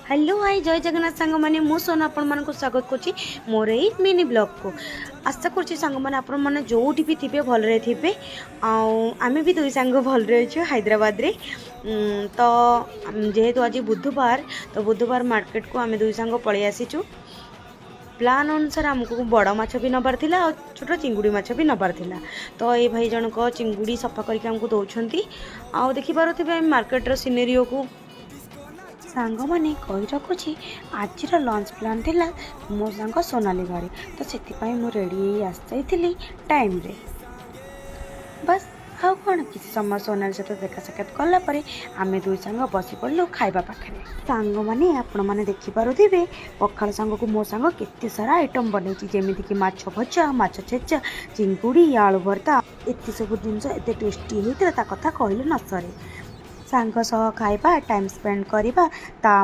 hello hi जय जगन्नाथ सांग मैंने मु सोना आपण मानक स्वागत करुच्ची मोर ये मिनी ब्लॉग को आशा करुच्ची सांग मैंने आपण मैंने जो भी थे भलरे थे आम भी दुई सांग भलरे अच्छे हैदराबाद रे तो जेहेतु आज बुधवार तो बुधवार मार्केट को आम दुई सांग पलि आसीचु प्लान अनुसार आमको बड़ माछ भी नबार थिला और छोट चिंगुड़ी माछ भी नबार थिला तो ये भाई जनक चिंगुड़ी सफा करके आमको दौरान आउ देखिपे मार्केट सिनेरियो को सांग मैंने कही रखुची आज लंच प्लान थिला मो सांग सोनाली घरे तो से मु रेडी आसती टाइम रे बस आउ कौन किसी समय सोनाली सहित देखा साक्षात कलापर आम दुई सांग बस पड़ू खाइबा पाखे सांग मैंने आपण मैंने देखिपे पखाल सांग को मो सांग केते सारा आइटम बनई जमीक माछ भजा माछ छेचा चिंगुड़ी आलू भर्ता एत सब जिनस एत टेस्टी होता कथा कहले न सरे सांग सह खाइबा टाइम स्पेंड करवा ता